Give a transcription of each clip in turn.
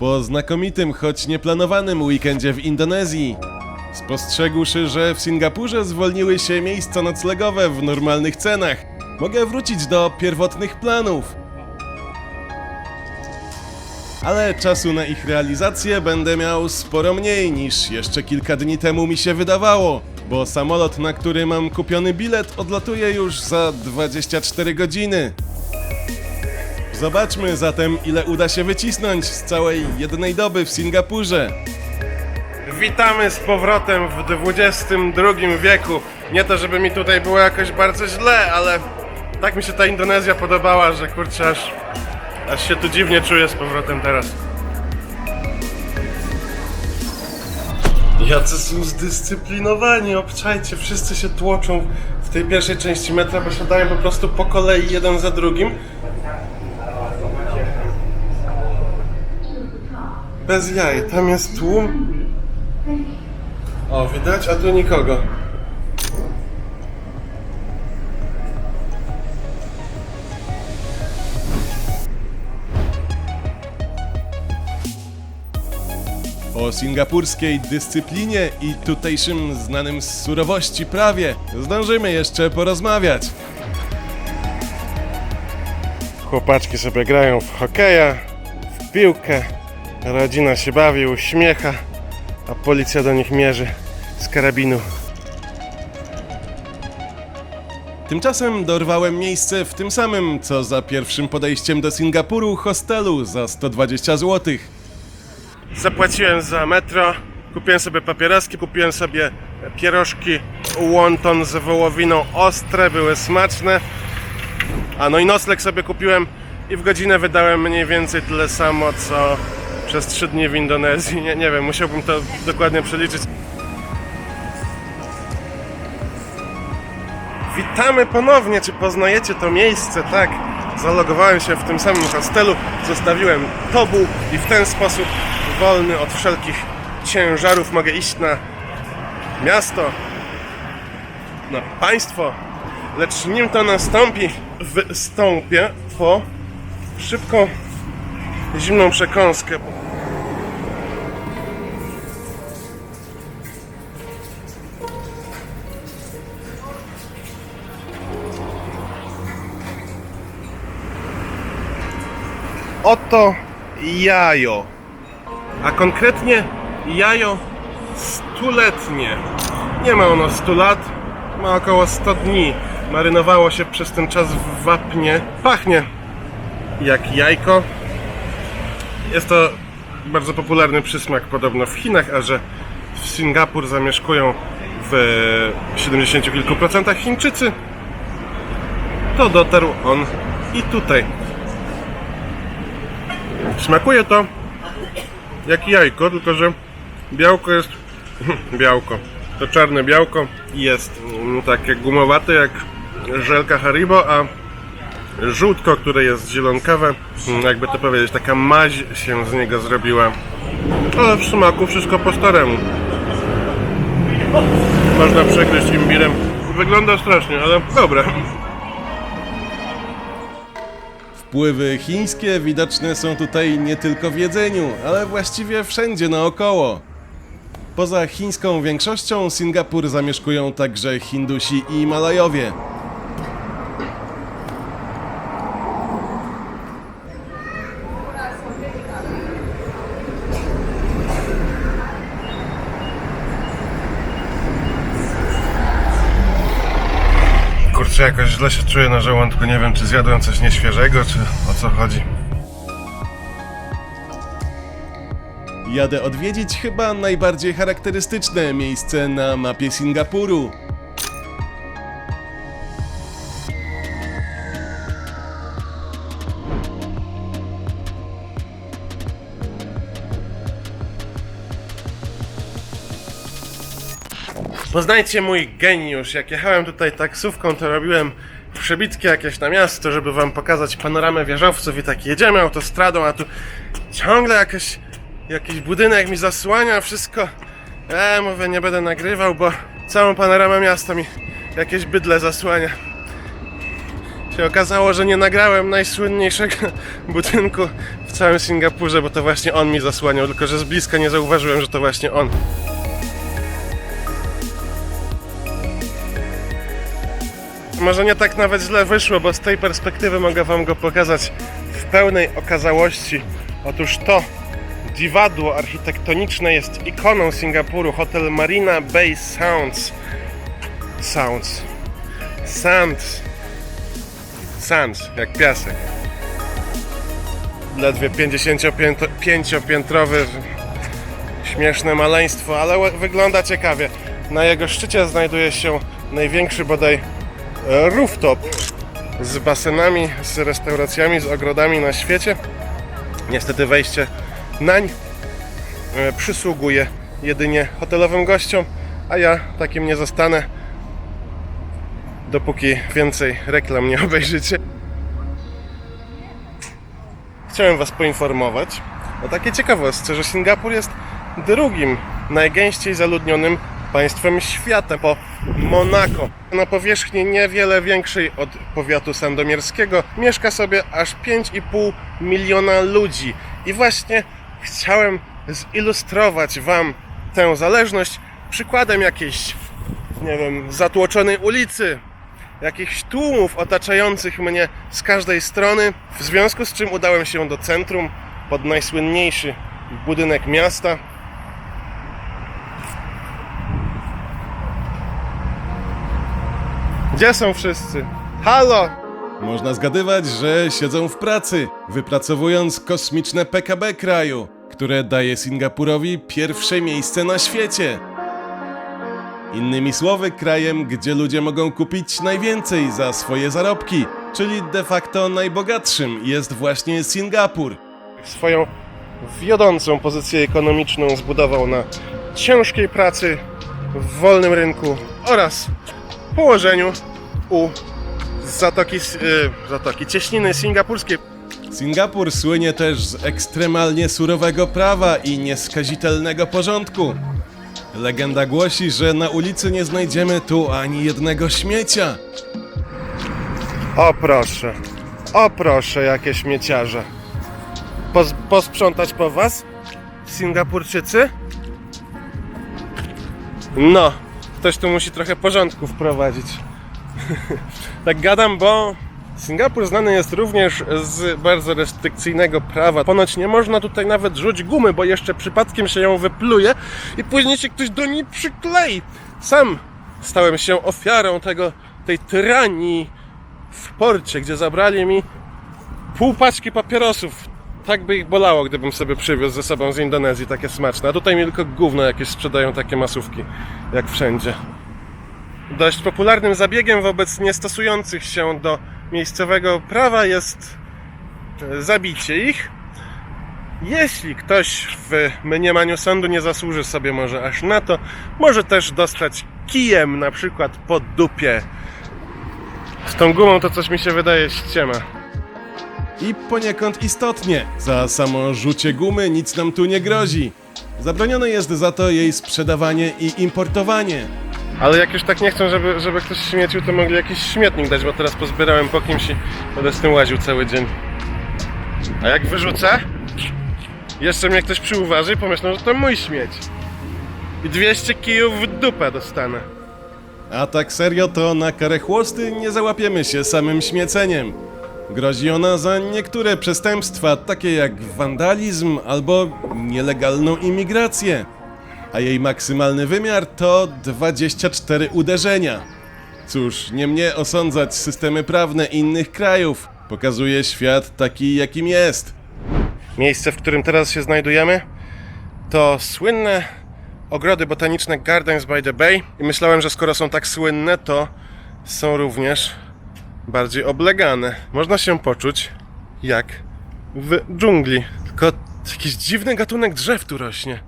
Po znakomitym, choć nieplanowanym weekendzie w Indonezji, spostrzegłszy, że w Singapurze zwolniły się miejsca noclegowe w normalnych cenach, mogę wrócić do pierwotnych planów. Ale czasu na ich realizację będę miał sporo mniej niż jeszcze kilka dni temu mi się wydawało, bo samolot, na który mam kupiony bilet, odlatuje już za 24 godziny. Zobaczmy zatem, ile uda się wycisnąć z całej jednej doby w Singapurze. Witamy z powrotem w XXI wieku. Nie to, żeby mi tutaj było jakoś bardzo źle, ale tak mi się ta Indonezja podobała, że kurczę, aż się tu dziwnie czuję z powrotem teraz. Jacy są zdyscyplinowani, obczajcie, wszyscy się tłoczą w tej pierwszej części metra, bo siadają po prostu po kolei jeden za drugim. Bez jaj, tam jest tłum. O, widać, a tu nikogo. O singapurskiej dyscyplinie i tutejszym znanym z surowości prawie zdążymy jeszcze porozmawiać. Chłopaczki sobie grają w hokeja, w piłkę, rodzina się bawi, uśmiecha, a policja do nich mierzy z karabinu. Tymczasem dorwałem miejsce w tym samym, co za pierwszym podejściem do Singapuru, hostelu za 120 zł. Zapłaciłem za metro, kupiłem sobie papieroski, kupiłem sobie pierożki wonton z wołowiną ostre, były smaczne. A no i nocleg sobie kupiłem i w godzinę wydałem mniej więcej tyle samo, co przez 3 dni w Indonezji. Nie wiem, musiałbym to dokładnie przeliczyć. Witamy ponownie, czy poznajecie to miejsce? Tak, zalogowałem się w tym samym hostelu, zostawiłem tobu i w ten sposób wolny od wszelkich ciężarów mogę iść na miasto, na państwo, lecz nim to nastąpi, wystąpię po szybką, zimną przekąskę. Oto jajo, a konkretnie jajo 100-letnie. Nie ma ono 100 lat, ma około 100 dni. Marynowało się przez ten czas w wapnie. Pachnie jak jajko. Jest to bardzo popularny przysmak podobno w Chinach, a że w Singapur zamieszkują w 70 kilku procentach Chińczycy, to dotarł on i tutaj. Smakuje to jak jajko, tylko że białko jest białko. To czarne białko jest takie gumowate jak żelka Haribo, a żółtko, które jest zielonkawe, jakby to powiedzieć, taka maź się z niego zrobiła. Ale w smaku wszystko po staremu. Można przegryźć imbirem. Wygląda strasznie, ale dobre. Wpływy chińskie widoczne są tutaj nie tylko w jedzeniu, ale właściwie wszędzie naokoło. Poza chińską większością Singapur zamieszkują także Hindusi i Malajowie. Kurczę, jakoś źle się czuję na żołądku, nie wiem, czy zjadłem coś nieświeżego, czy o co chodzi. Jadę odwiedzić chyba najbardziej charakterystyczne miejsce na mapie Singapuru. Poznajcie mój geniusz. Jak jechałem tutaj taksówką, to robiłem przebitki jakieś na miasto, żeby wam pokazać panoramę wieżowców i tak jedziemy autostradą, a tu ciągle jakiś budynek mi zasłania wszystko. Mówię, nie będę nagrywał, bo całą panoramę miasta mi jakieś bydle zasłania. się okazało, że nie nagrałem najsłynniejszego budynku w całym Singapurze, bo to właśnie on mi zasłaniał, tylko że z bliska nie zauważyłem, że to właśnie on. Może nie tak nawet źle wyszło, bo z tej perspektywy mogę wam go pokazać w pełnej okazałości. Otóż to dziwadło architektoniczne jest ikoną Singapuru. Hotel Marina Bay Sands, jak piasek. Ledwie 55-piętrowy, śmieszne maleństwo, ale wygląda ciekawie. Na jego szczycie znajduje się największy bodaj rooftop z basenami, z restauracjami, z ogrodami na świecie. Niestety wejście nań przysługuje jedynie hotelowym gościom, a ja takim nie zostanę, dopóki więcej reklam nie obejrzycie. Chciałem was poinformować o takiej ciekawostce, że Singapur jest drugim najgęściej zaludnionym państwem świata po Monako. Na powierzchni niewiele większej od powiatu sandomierskiego mieszka sobie aż 5,5 miliona ludzi. I właśnie chciałem zilustrować wam tę zależność przykładem jakiejś, nie wiem, zatłoczonej ulicy, jakichś tłumów otaczających mnie z każdej strony, w związku z czym udałem się do centrum, pod najsłynniejszy budynek miasta. Gdzie są wszyscy? Halo! Można zgadywać, że siedzą w pracy, wypracowując kosmiczne PKB kraju, które daje Singapurowi pierwsze miejsce na świecie. Innymi słowy, krajem, gdzie ludzie mogą kupić najwięcej za swoje zarobki, czyli de facto najbogatszym jest właśnie Singapur. Swoją wiodącą pozycję ekonomiczną zbudował na ciężkiej pracy, w wolnym rynku oraz położeniu u zatoki cieśniny singapurskiej. Singapur słynie też z ekstremalnie surowego prawa i nieskazitelnego porządku. Legenda głosi, że na ulicy nie znajdziemy tu ani jednego śmiecia. O proszę, jakie śmieciarze. Posprzątać po was, Singapurczycy? No, ktoś tu musi trochę porządku wprowadzić. Tak gadam, bo Singapur znany jest również z bardzo restrykcyjnego prawa. Ponoć nie można tutaj nawet rzucić gumy, bo jeszcze przypadkiem się ją wypluje i później się ktoś do niej przyklei. Sam stałem się ofiarą tej tyranii w porcie, gdzie zabrali mi pół paczki papierosów. Tak by ich bolało, gdybym sobie przywiózł ze sobą z Indonezji takie smaczne. A tutaj mi tylko gówno jakieś sprzedają, takie masówki, jak wszędzie. Dość popularnym zabiegiem wobec niestosujących się do miejscowego prawa jest zabicie ich. Jeśli ktoś w mniemaniu sądu nie zasłuży sobie może aż na to, może też dostać kijem na przykład po dupie. Z tą gumą to coś mi się wydaje ściema. I poniekąd istotnie, za samo rzucie gumy nic nam tu nie grozi. Zabronione jest za to jej sprzedawanie i importowanie. Ale jak już tak nie chcą, żeby ktoś śmiecił, to mogli jakiś śmietnik dać, bo teraz pozbierałem po kimś i będę z tym łaził cały dzień. A jak wyrzucę, jeszcze mnie ktoś przyuważy i pomyślą, że to mój śmieć. I 200 kijów w dupę dostanę. A tak serio to na karę chłosty nie załapiemy się samym śmieceniem. Grozi ona za niektóre przestępstwa, takie jak wandalizm albo nielegalną imigrację. A jej maksymalny wymiar to 24 uderzenia. Cóż, nie mnie osądzać systemy prawne innych krajów. Pokazuje świat taki, jakim jest. Miejsce, w którym teraz się znajdujemy, to słynne ogrody botaniczne Gardens by the Bay. I myślałem, że skoro są tak słynne, to są również bardziej oblegane. Można się poczuć jak w dżungli. Tylko jakiś dziwny gatunek drzew tu rośnie.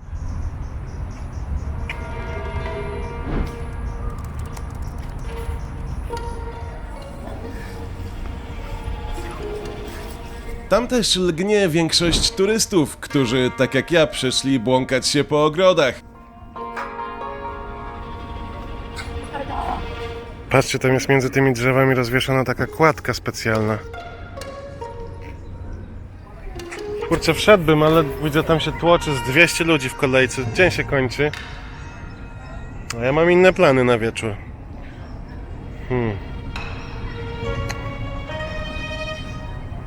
Tam też lgnie większość turystów, którzy, tak jak ja, przyszli błąkać się po ogrodach. Patrzcie, tam jest między tymi drzewami rozwieszona taka kładka specjalna. Kurczę, wszedłbym, ale widzę, tam się tłoczy z 200 ludzi w kolejce. Dzień się kończy. A ja mam inne plany na wieczór.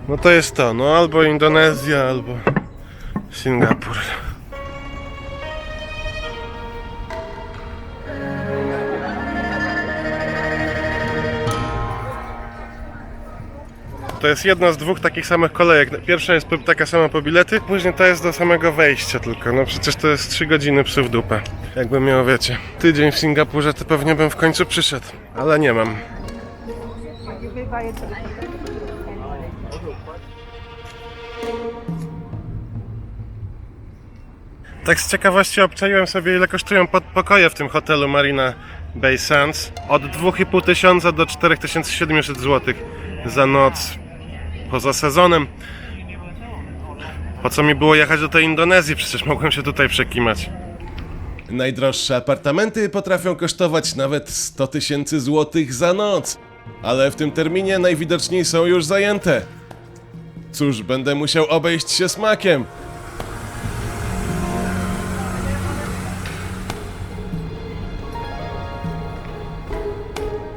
No to jest to, no albo Indonezja, albo Singapur. To jest jedna z dwóch takich samych kolejek. Pierwsza jest taka sama po bilety, później ta jest do samego wejścia tylko. No przecież to jest 3 godziny przy w dupę. Jakbym miał, wiecie, tydzień w Singapurze, to pewnie bym w końcu przyszedł. Ale nie mam. Tak z ciekawości obczaiłem sobie, ile kosztują pokoje w tym hotelu Marina Bay Sands. Od 2500 do 4700 zł za noc poza sezonem. Po co mi było jechać do tej Indonezji? Przecież mogłem się tutaj przekimać. Najdroższe apartamenty potrafią kosztować nawet 100 000 złotych za noc. Ale w tym terminie najwidoczniej są już zajęte. Cóż, będę musiał obejść się smakiem.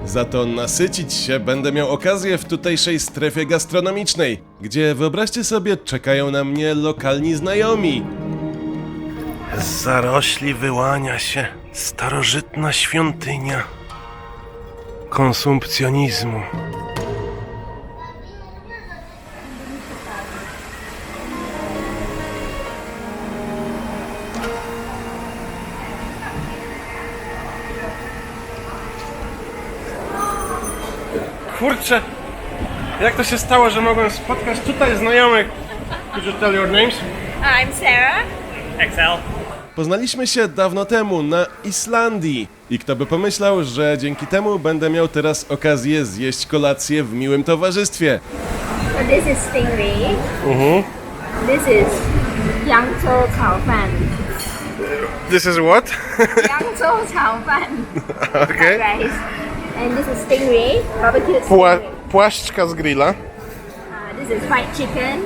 Za to nasycić się będę miał okazję w tutejszej strefie gastronomicznej, gdzie, wyobraźcie sobie, czekają na mnie lokalni znajomi. Z zarośli wyłania się starożytna świątynia konsumpcjonizmu. Kurczę, jak to się stało, że mogłem spotkać tutaj znajomych? Could you tell your names? I'm Sarah. Excel. Poznaliśmy się dawno temu na Islandii i kto by pomyślał, że dzięki temu będę miał teraz okazję zjeść kolację w miłym towarzystwie. So this is stingray. This is Yangzhou Chao Fan. This is what? Yangzhou Chao Fan. Okay. Rice. And this is stingray, barbecue stingray. Płaszczka z grilla. This is fried chicken.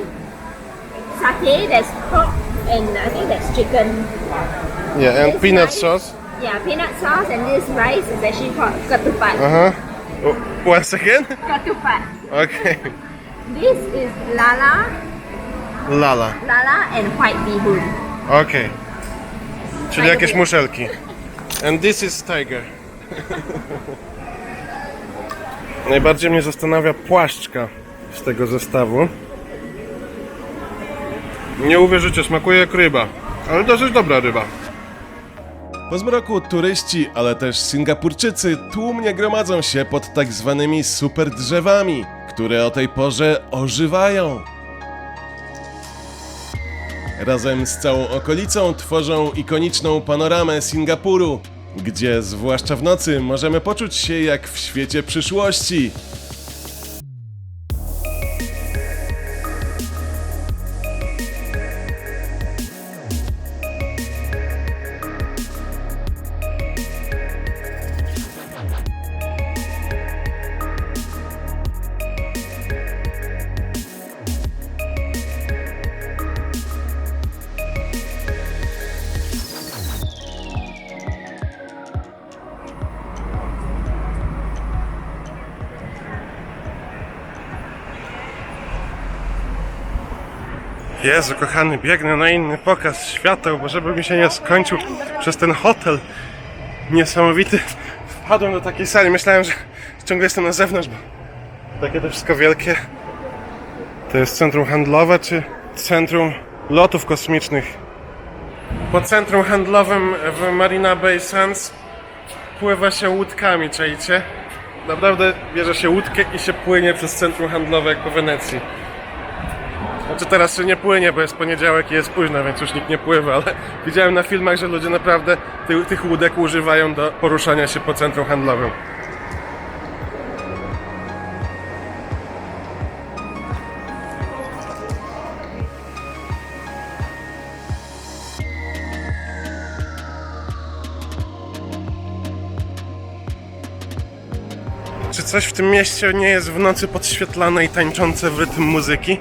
Satay, that's pork, and I think that's chicken. Yeah, and This peanut rice- sauce. Yeah, peanut sauce, and this rice is actually called ketupat. Uh-huh. Once again? Ketupat. Okay. This is lala, Lala. and white bee hoon. Okay. Czyli jakieś muszelki. And this is tiger. Najbardziej mnie zastanawia płaszczka z tego zestawu. Nie uwierzycie, smakuje jak ryba. Ale dosyć dobra ryba. Po zmroku turyści, ale też Singapurczycy tłumnie gromadzą się pod tak zwanymi super drzewami, które o tej porze ożywają. Razem z całą okolicą tworzą ikoniczną panoramę Singapuru, gdzie zwłaszcza w nocy możemy poczuć się jak w świecie przyszłości. Jezu, kochany, biegnę na inny pokaz świateł, bo żeby mi się nie skończył przez ten hotel niesamowity. Wpadłem do takiej sali, myślałem, że ciągle jestem na zewnątrz, bo takie to wszystko wielkie. To jest centrum handlowe, czy centrum lotów kosmicznych? Po centrum handlowym w Marina Bay Sands pływa się łódkami, czajcie? Naprawdę bierze się łódkę i się płynie przez centrum handlowe jak po Wenecji. Znaczy teraz się nie płynie, bo jest poniedziałek i jest późno, więc już nikt nie pływa, ale widziałem na filmach, że ludzie naprawdę tych łódek używają do poruszania się po centrum handlowym. coś w tym mieście nie jest w nocy podświetlane i tańczące w rytm muzyki?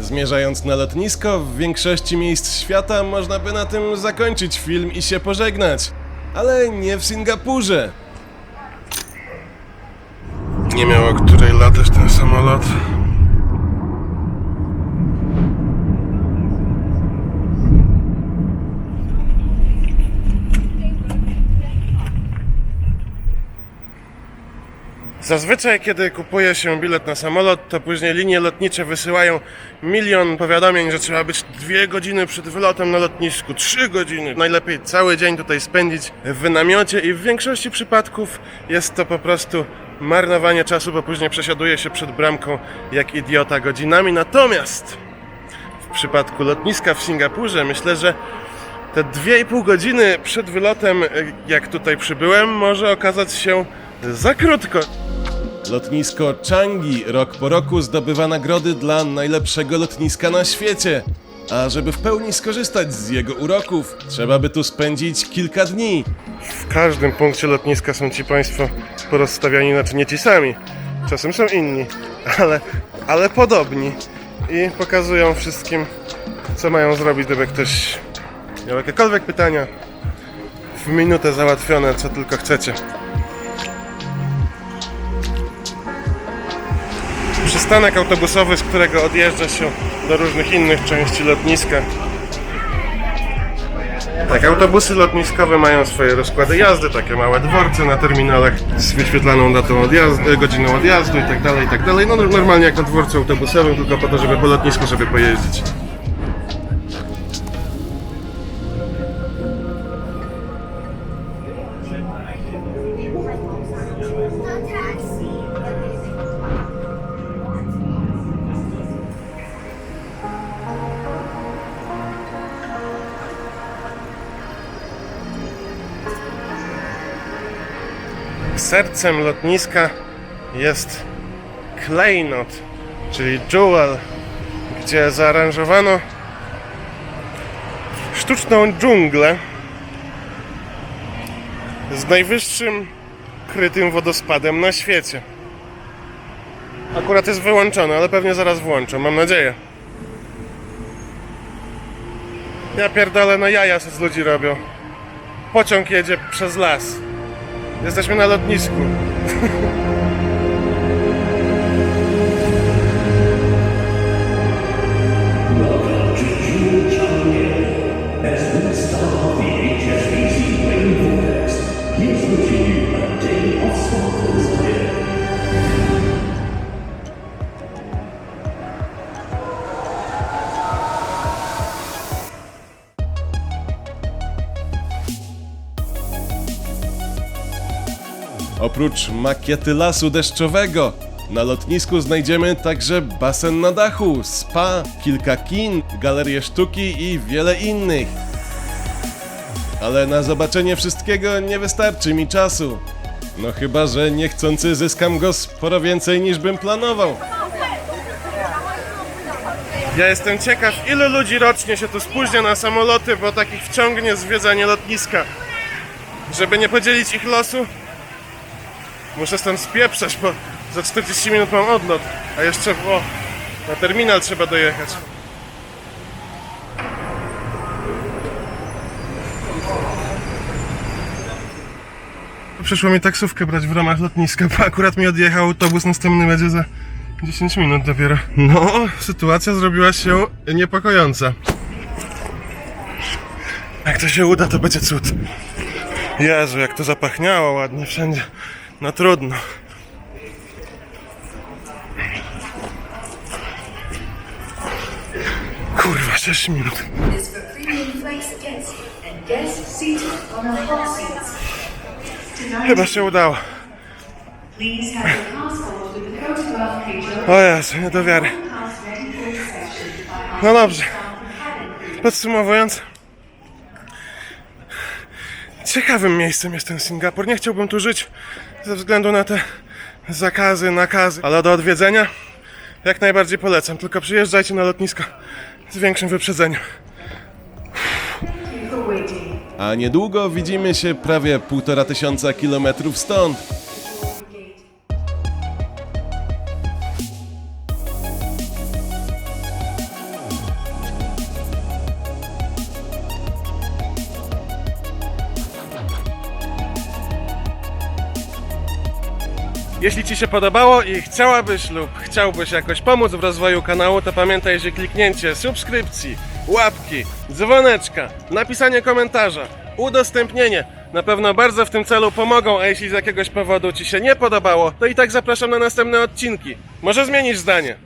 Zmierzając na lotnisko, w większości miejsc świata można by na tym zakończyć film i się pożegnać. Ale nie w Singapurze. Nie miał o której latać ten samolot. Zazwyczaj, kiedy kupuje się bilet na samolot, to później linie lotnicze wysyłają milion powiadomień, że trzeba być 2 godziny przed wylotem na lotnisku, 3 godziny. Najlepiej cały dzień tutaj spędzić w namiocie i w większości przypadków jest to po prostu marnowanie czasu, bo później przesiaduje się przed bramką jak idiota godzinami. Natomiast w przypadku lotniska w Singapurze myślę, że te 2,5 godziny przed wylotem, jak tutaj przybyłem, może okazać się za krótko. Lotnisko Changi rok po roku zdobywa nagrody dla najlepszego lotniska na świecie. A żeby w pełni skorzystać z jego uroków, trzeba by tu spędzić kilka dni. W każdym punkcie lotniska są ci państwo porozstawiani, znaczy nie ci sami. Czasem są inni, ale podobni. I pokazują wszystkim, co mają zrobić, gdyby ktoś miał jakiekolwiek pytania. W minutę załatwione, co tylko chcecie. Przystanek autobusowy, z którego odjeżdża się do różnych innych części lotniska. Tak, autobusy lotniskowe mają swoje rozkłady jazdy, takie małe dworce na terminalach z wyświetlaną datą odjazdu, godziną odjazdu i tak dalej, i tak dalej. No normalnie jak na dworcu autobusowym, tylko po to, żeby po lotnisku sobie pojeździć. Sercem lotniska jest klejnot, czyli jewel, gdzie zaaranżowano sztuczną dżunglę z najwyższym krytym wodospadem na świecie. Akurat jest wyłączony, ale pewnie zaraz włączą, mam nadzieję. Ja pierdolę, no jaja się z ludzi robią. Pociąg jedzie przez las. Jesteśmy na lotnisku. Oprócz makiety lasu deszczowego, na lotnisku znajdziemy także basen na dachu, spa, kilka kin, galerię sztuki i wiele innych. Ale na zobaczenie wszystkiego nie wystarczy mi czasu. No chyba, że niechcący zyskam go sporo więcej niż bym planował. Ja jestem ciekaw, ilu ludzi rocznie się tu spóźnia na samoloty, bo takich wciągnie zwiedzanie lotniska. Żeby nie podzielić ich losu, muszę stąd spieprzać, bo za 40 minut mam odlot, a jeszcze na terminal trzeba dojechać. Przyszło mi taksówkę brać w ramach lotniska, bo akurat mi odjechał autobus, następny będzie za 10 minut dopiero. No, sytuacja zrobiła się niepokojąca. Jak to się uda, to będzie cud. Jezu, jak to zapachniało ładnie wszędzie. No trudno. Kurwa, 6 minut. is for premium inflates against you and guests seated on the hot seats. Chyba się udało. Please have your passport with the photograph picture. O Jezu, nie do wiary. Pass ready for reception by No dobrze. cabin. Podsumowując, ciekawym miejscem jest ten Singapur. Nie chciałbym tu żyć ze względu na te zakazy, nakazy, ale do odwiedzenia jak najbardziej polecam. Tylko przyjeżdżajcie na lotnisko z większym wyprzedzeniem. For waiting. A niedługo widzimy się prawie 1500 kilometrów stąd. Jeśli Ci się podobało i chciałabyś lub chciałbyś jakoś pomóc w rozwoju kanału, to pamiętaj, że kliknięcie subskrypcji, łapki, dzwoneczka, napisanie komentarza, udostępnienie na pewno bardzo w tym celu pomogą, a jeśli z jakiegoś powodu Ci się nie podobało, to i tak zapraszam na następne odcinki. Może zmienisz zdanie.